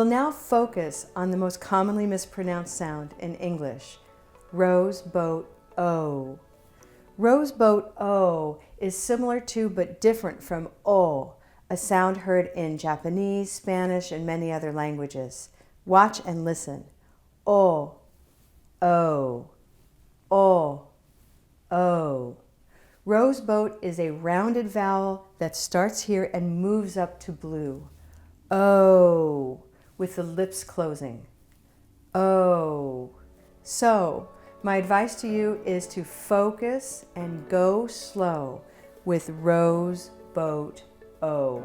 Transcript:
We'll now focus on the most commonly mispronounced sound in English, rose, boat, O. Rose, boat, O is similar to but different from O, a sound heard in Japanese, Spanish, and many other languages. Watch and listen. O, O, O, O. Rose boat is a rounded vowel that starts here and moves up to blue. O, with the lips closing. O. So, my advice to you is to focus and go slow with rose, boat, O.